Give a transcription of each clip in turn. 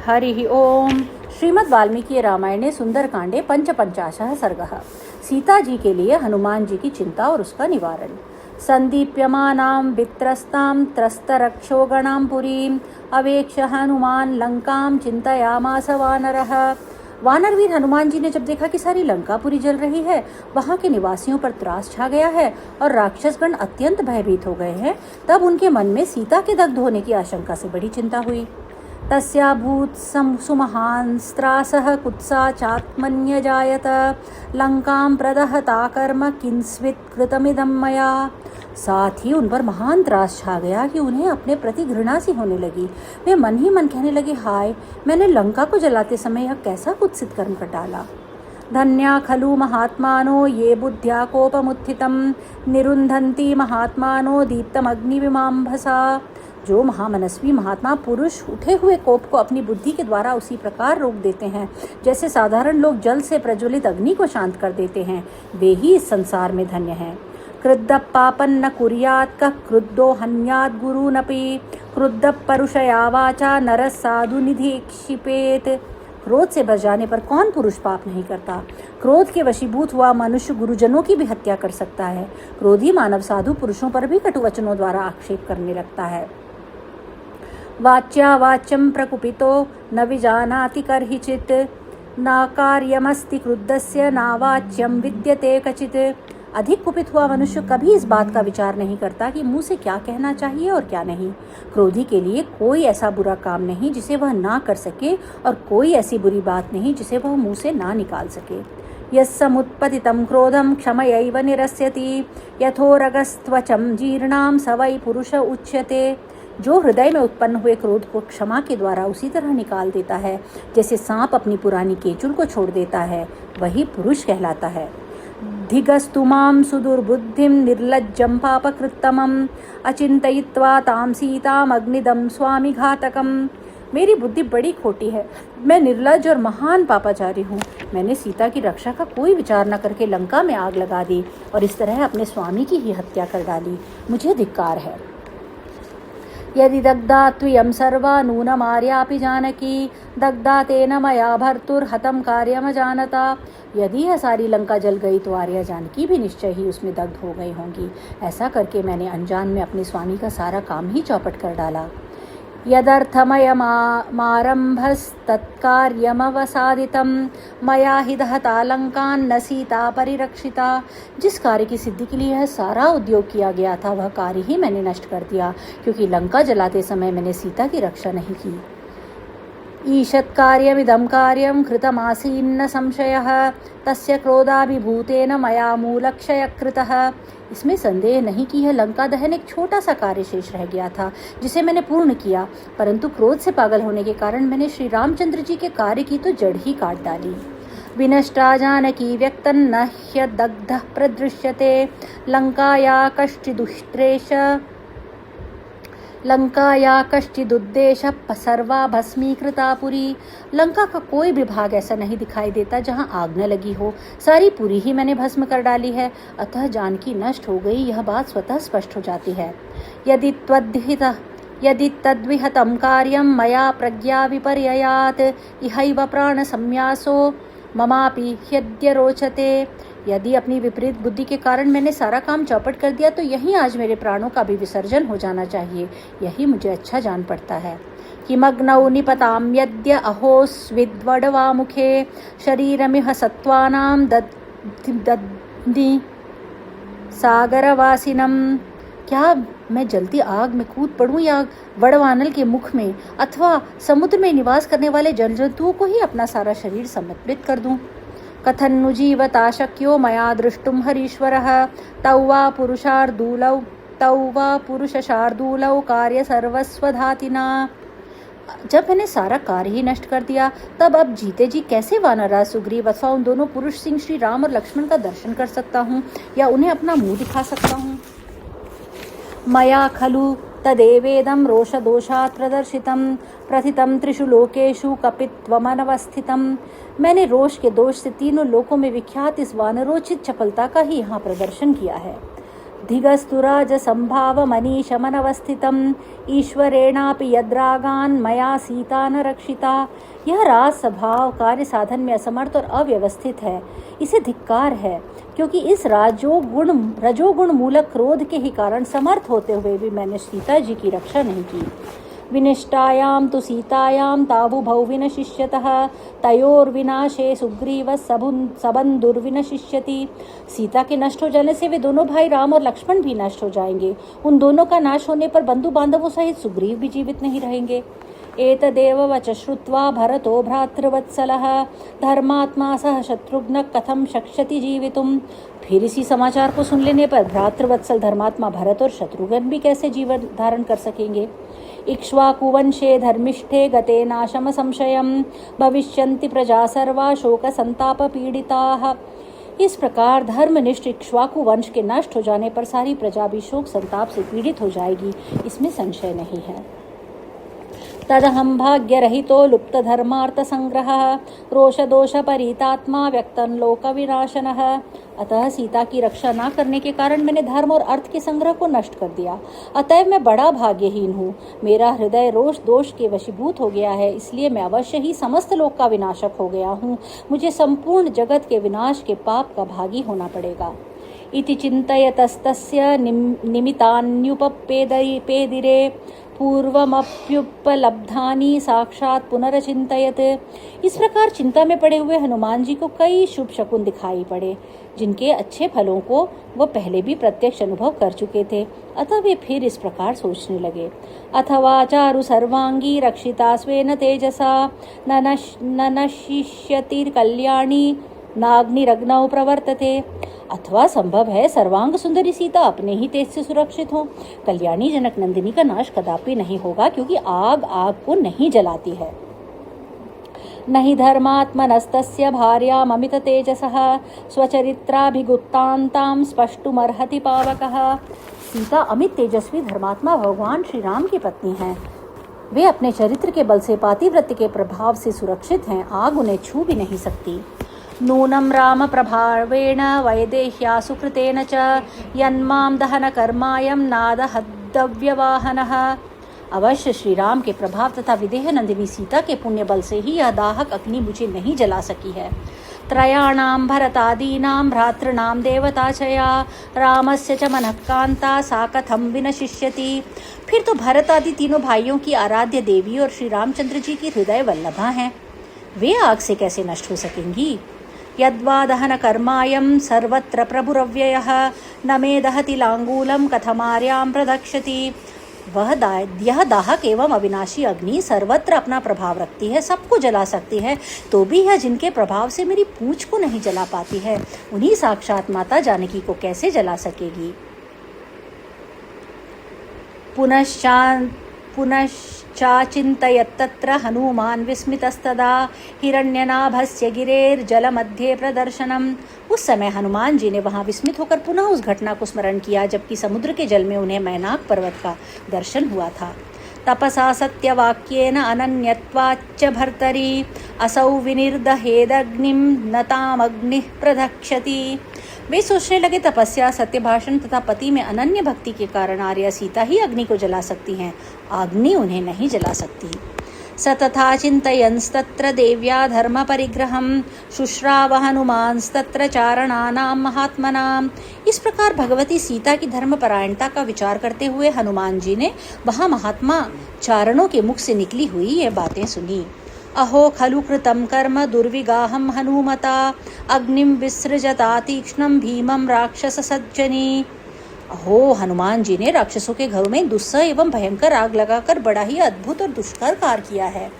हरि ओम। श्रीमद् वाल्मीकि रामायणे सुंदरकांडे पंचपंचाशः सर्गः। सीता जी के लिए हनुमान जी की चिंता और उसका निवारण। संदीप्यमानां वित्रस्तां त्रस्तरक्षोगणां पुरीं अवेक्ष्य हनुमान लंकां चिंतयामास वानरः। वानरवीर हनुमान जी ने जब देखा कि सारी लंकापुरी जल रही है, वहां के निवासियों पर त्रास छा गया है और राक्षसगण अत्यंत भयभीत हो गए हैं, तब उनके मन में सीता के दग्ध होने की आशंका से बड़ी चिंता हुई। तस्याभूत सुमहांस्त्रासः कुत्सा चात्मन्यजायत लंकां प्रदहताकर्म किंस्वित् कृतमिदं मया। साथ ही उन पर महान त्रास छा गया कि उन्हें अपने प्रति घृणा सी होने लगी। वे मन ही मन कहने लगे, हाय, मैंने लंका को जलाते समय यह कैसा कुत्सित कर्म कर डाला। धन्या खलु महात्मानो ये बुद्ध्या कोपमुत्थितं निरुन्धन्ति महात्मानो दीप्तमग्निविमांभसा। जो महामनस्वी महात्मा पुरुष उठे हुए कोप को अपनी बुद्धि के द्वारा उसी प्रकार रोक देते हैं जैसे साधारण लोग जल से प्रज्वलित अग्नि को शांत कर देते हैं, वे ही इस संसार में धन्य हैं। क्रुद्ध पापन न कुर्यात् कः क्रुद्धो हन्यात् गुरूनपि क्रुद्ध परुषया वाचा नरः साधु निधिक्षिपेत्। क्रोध से बच जाने पर कौन पुरुष पाप नहीं करता। क्रोध के वशीभूत हुआ मनुष्य गुरुजनों की भी हत्या कर सकता है। क्रोधी मानव साधु पुरुषों पर भी कटु वचनों द्वारा आक्षेप करने लगता है। वाच्या वाच्यं प्रकुपितो न विजानाति कर्हिचित् न कार्यमस्ति क्रुद्धस्य नावाच्यं विद्यते कचित्। अधिक कुपित हुआ मनुष्य कभी इस बात का विचार नहीं करता कि मुंह से क्या कहना चाहिए और क्या नहीं। क्रोधी के लिए कोई ऐसा बुरा काम नहीं जिसे वह ना कर सके और कोई ऐसी बुरी बात नहीं जिसे वह मुंह से ना निकाल सके। यस्समुत्पतितं क्रोधं क्षमयैव निरस्यति यथोरगस्त्वचं जीर्णां स वै पुरुष उच्यते। जो हृदय में उत्पन्न हुए क्रोध को क्षमा के द्वारा उसी तरह निकाल देता है जैसे सांप अपनी पुरानी केचुल को छोड़ देता है, वही पुरुष कहलाता है। धिगस्तु मां सुदुर्बुद्धिं निर्लज्जं पापकृत्तमं अचिन्तयित्वा तां सीताम् अग्निदं स्वामी घातकम। मेरी बुद्धि बड़ी खोटी है, मैं निर्लज्ज और महान पापाचारी हूँ। मैंने सीता की रक्षा का कोई विचार न करके लंका में आग लगा दी और इस तरह अपने स्वामी की ही हत्या कर डाली। मुझे धिक्कार है। यदि दग्धा त्वयं सर्वा नूनमार्यापि जानकी दग्धा तेन मया भर्तुर्हतं कार्यमजानता। यदि यह सारी लंका जल गई तो आर्या जानकी भी निश्चय ही उसमें दग्ध हो गई होंगी। ऐसा करके मैंने अनजान में अपने स्वामी का सारा काम ही चौपट कर डाला। यदर्थमयमारम्भस्तत्कार्यमवसादितं मया हि दहता लंकान् न सीता परिरक्षिता। जिस कार्य की सिद्धि के लिए यह सारा उद्योग किया गया था, वह कार्य ही मैंने नष्ट कर दिया, क्योंकि लंका जलाते समय मैंने सीता की रक्षा नहीं की। ईषत् कार्यमिदं कार्यं कृतमासीन्न संशयः तस्य क्रोधाभिभूतेन मया मूलक्षयः कृतः। इसमें संदेह नहीं कि यह लंका दहन एक छोटा सा कार्य शेष रह गया था जिसे मैंने पूर्ण किया, परंतु क्रोध से पागल होने के कारण मैंने श्री रामचंद्र जी के कार्य की तो जड़ ही काट डाली। विनष्टा जानकी व्यक्तं न ह्यदग्धः प्रदृश्यते लंकाया कश्चिदुद्देश सर्वा भस्मीकृता पुरी। लंका का कोई भी भाग ऐसा नहीं दिखाई देता जहां आग न लगी हो। सारी पुरी ही मैंने भस्म कर डाली है, अतः जानकी नष्ट हो गई यह बात स्वतः स्पष्ट हो जाती है। यदि तद्विहतं कार्यं मया प्रज्ञा विपर्ययात् इहैव प्राण संन्यासो ममापि ह्यद्य रोचते। यदि अपनी विपरीत बुद्धि के कारण मैंने सारा काम चौपट कर दिया तो यहीं आज मेरे प्राणों का भी विसर्जन हो जाना चाहिए, यही मुझे अच्छा जान पड़ता है। किमग्नौ निपतां यद्य अहोस्विद्वडवा मुखे शरीरमिह सत्त्वानां दद्नि सागरवासिनम। क्या मैं जलती आग में कूद पड़ूं या वड़वानल के मुख में अथवा समुद्र में निवास करने वाले जल जंतुओं को ही अपना सारा शरीर समर्पित कर दूं। कथन्नु जीवता शक्यो मया दृष्टुम हरीश्वरः तौ वा पुरुषशार्दूलौ कार्य सर्वस्वधातिना। जब मैंने सारा कार्य ही नष्ट कर दिया, तब अब जीते जी कैसे वानरराज सुग्रीव अथवा उन दोनों पुरुष सिंह श्री राम और लक्ष्मण का दर्शन कर सकता हूँ या उन्हें अपना मुंह दिखा सकता हूँ। मया खलु तदेवेदं रोषदोषात् प्रदर्शितं प्रथितं त्रिषु लोकेषु कपित्वमनवस्थितं। मैंने रोष के दोष से तीनों लोकों में विख्यात इस वानरोचित चपलता का ही यहाँ प्रदर्शन किया है। बुद्धिगस्तुराजसंभावमनीशमनवस्थितम् ईश्वरेणापि यद्रागान् मया सीता न रक्षिता। यह राज स्वभाव कार्य साधन में असमर्थ और अव्यवस्थित है, इसे धिक्कार है, क्योंकि इस रजोगुण मूलक क्रोध के ही कारण समर्थ होते हुए भी मैंने सीता जी की रक्षा नहीं की। विनिष्टायां तु सीतायां तावुभौ विनशिष्यतः तयोर्विनाशे सुग्रीवः सबन्धुर्विनशिष्यति। सीता के नष्ट हो जाने से वे दोनों भाई राम और लक्ष्मण भी नष्ट हो जाएंगे। उन दोनों का नाश होने पर बंधु बांधवों सहित सुग्रीव भी जीवित नहीं रहेंगे। एतदेव वच श्रुत्वा भरतो भ्रातृवत्सलः धर्मात्मा सह शत्रुघ्न कथम शक्ष्यति जीवितुम। फिर इसी समाचार को सुन लेने पर भ्रातृवत्सल धर्मात्मा भरत और शत्रुघ्न भी कैसे जीवन धारण कर सकेंगे। इक्ष्वाकुवंशे धर्मिष्ठे गते नाशम संशयम भविष्यन्ति प्रजा सर्वा शोक संताप पीड़िताः। इस प्रकार धर्मनिष्ठ इक्ष्वाकु वंश के नष्ट हो जाने पर सारी प्रजा भी शोक संताप से पीड़ित हो जाएगी, इसमें संशय नहीं है। तदहं भाग्यरहितो लुप्त धर्मार्थ संग्रह रोष दोष परितात्मा व्यक्तन लोक विनाशनः। अतः सीता की रक्षा न करने के कारण मैंने धर्म और अर्थ के संग्रह को नष्ट कर दिया। अतएव मैं बड़ा भाग्यहीन हूँ। मेरा हृदय रोष दोष के वशीभूत हो गया है, इसलिए मैं अवश्य ही समस्त लोक का विनाशक हो गया हूँ। मुझे संपूर्ण जगत के विनाश के पाप का भागी होना पड़ेगा। इति चिन्तयतस्तस्य निमितान्युपपेदिरे पूर्वमप्युपलब्धानि साक्षात् पुनरचिन्तयत्। इस प्रकार चिंता में पड़े हुए हनुमान जी को कई शुभ शकुन दिखाई पड़े, जिनके अच्छे फलों को वह पहले भी प्रत्यक्ष अनुभव कर चुके थे। अतः वे फिर इस प्रकार सोचने लगे। अथवा चारु सर्वांगी रक्षिता स्वेन तेजसा ननशिष्यति कल्याणी नाग्निरग्नौ प्रवर्तते। अथवा संभव है सर्वांग सुंदरी सीता अपने ही तेज से सुरक्षित हो। कल्याणी जनक नंदिनी का नाश कदापि नहीं होगा, क्योंकि आग आग को नहीं जलाती है। नहि धर्मात्मनस्तस्य भार्याम् अमित तेजसः स्वचरित्राभिगुप्तान्तां स्पष्टुमर्हति पावकः। सीता अमित तेजस्वी धर्मात्मा भगवान श्री राम की पत्नी हैं। वे अपने चरित्र के बल से पातिव्रत्य के प्रभाव से सुरक्षित हैं, आग उन्हें छू भी नहीं सकती। नूनं राम प्रभावेण वैदेह्यासु कृतेन च यन्मां दहन कर्मायं नादहद्दव्यवाहनः। अवश्य श्री राम के प्रभाव तथा विदेह नंदिनी सीता के पुण्य बल से ही यह दाहक अग्नि मुझे नहीं जला सकी है। त्रयाणां भरतादीनां भ्रातॄणां देवता च या रामस्य च मनः कान्ता सा कथं विनशिष्यति। फिर तो भरत आदि तीनों भाइयों की आराध्य देवी और श्री रामचंद्र जी की हृदय वल्लभा हैं, वे आग से कैसे नष्ट हो सकेंगी। यद्वा दहन कर्मायं सर्वत्र प्रभुरव्ययः न मे दहति लांगूलं कथमार्यां प्रदक्षति। यह दाहक एवं अविनाशी अग्नि सर्वत्र अपना प्रभाव रखती है, सबको जला सकती है, तो भी यह जिनके प्रभाव से मेरी पूंछ को नहीं जला पाती है, उन्हीं साक्षात माता जानकी को कैसे जला सकेगी। पुनश्चाचिन्तयत्तत्र हनुमान् विस्मितस्तदा हिरण्यनाभस्य गिरेर्जलमध्ये प्रदर्शनम्। उस समय हनुमान जी ने वहां विस्मित होकर पुनः उस घटना को स्मरण किया, जबकि समुद्र के जल में उन्हें मैनाक पर्वत का दर्शन हुआ था। तपसा सत्यवाक्येन अनन्यत्वाच्च भर्तरी असौ विनिर्दहेदग्निं न तामग्निः प्रदक्षति। वे सोचने लगे तपस्या, सत्य भाषण तथा पति में अनन्य भक्ति के कारण आर्या सीता ही अग्नि को जला सकती हैं, अग्नि उन्हें नहीं जला सकती। स तथा चिन्तयंस्तत्र देव्या धर्म परिग्रहं शुश्राव हनुमांस्तत्र चारणानां महात्मनां। इस प्रकार भगवती सीता की धर्म परायणता का विचार करते हुए हनुमान जी ने वहां महात्मा चारणों के मुख से निकली हुई ये बातें सुनी। अहो खलु कृतं कर्म दुर्विगाहं हनुमता अग्निं विसृजता तीक्ष्णं भीमं राक्षस सज्जनी। अहो, हनुमान जी ने राक्षसों के घरों में दुस्सह एवं भयंकर आग लगाकर बड़ा ही अद्भुत और दुष्कर कार्य किया है।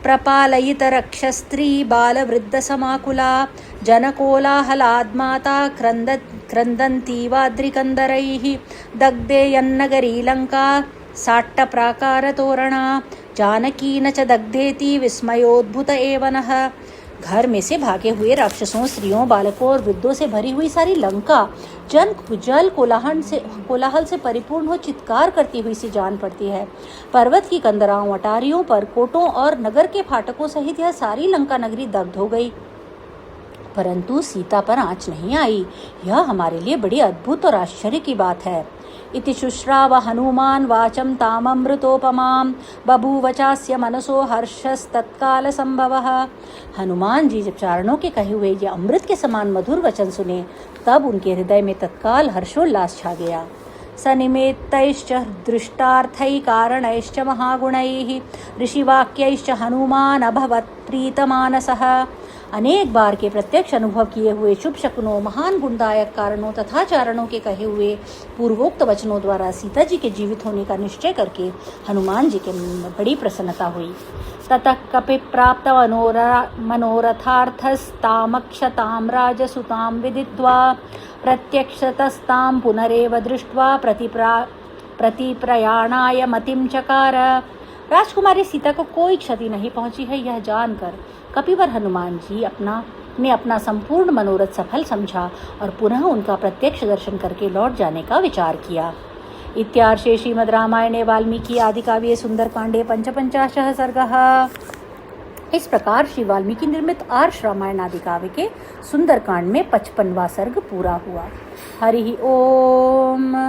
प्रपालयित रक्षस्त्री बाल वृद्ध समाकुला जनकोलाहलाद्माता क्रंदन्ती वाद्रिकंदरैः दग्धे यन्नगरी लंका साट्ट प्राकार तोरणा जानकी न च दग्धेति विस्मयोद्भुत एव नः। घर में से भागे हुए राक्षसों, स्त्रियों, बालकों और वृद्धों से भरी हुई सारी लंका जल कोलाहल से परिपूर्ण हो चित्कार करती हुई सी जान पड़ती है। पर्वत की कंदराओं, अटारियों पर कोटों और नगर के फाटकों सहित यह सारी लंका नगरी दग्ध हो गई। परंतु सीता पर आँच नहीं आई। यह हमारे लिए बड़ी अद्भुत और आश्चर्य की बात है। इति शुश्राव हनुमान वाचं ताममृतोपमां बभूव चास्य मनसो हर्षस्तत्काल संभवः। हनुमान जी जब चारणों के कहे हुए ये अमृत के समान मधुर वचन सुने, तब उनके हृदय में तत्काल हर्षोल्लास छा गया। सनिमित्तैश्च दृष्टार्थै कारणैश्च महागुणैः ऋषिवाक्यैश्च हनुमान अभवत् प्रीतमानसः। अनेक बार के प्रत्यक्ष अनुभव किए हुए शुभ शकुनों, महान गुणदायक कारणों तथा चारणों के कहे हुए पूर्वोक्त वचनों द्वारा सीता जी के जीवित होने का निश्चय करके हनुमान जी के मन में बड़ी प्रसन्नता हुई। ततः कपि प्राप्त मनोरथार्थस्तामक्षतां राजसुतां विदित्वा प्रत्यक्षतस्तां पुनरेव दृष्ट्वा प्रतिप्रयाणाय मतिं चकार। राजकुमारी सीता को कोई क्षति नहीं पहुंची है, यह जानकर कपिवर हनुमान जी अपना संपूर्ण मनोरथ सफल समझा और पुनः उनका प्रत्यक्ष दर्शन करके लौट जाने का विचार किया। इत्यार्षे श्रीमद् रामायणे वाल्मीकि आदिकाव्ये सुंदरकांडे पंचपंचाशः सर्गः। इस प्रकार श्री वाल्मीकि निर्मित आर्ष रामायण आदि काव्य के सुंदरकांड में 55वां सर्ग पूरा हुआ। हरि ओम।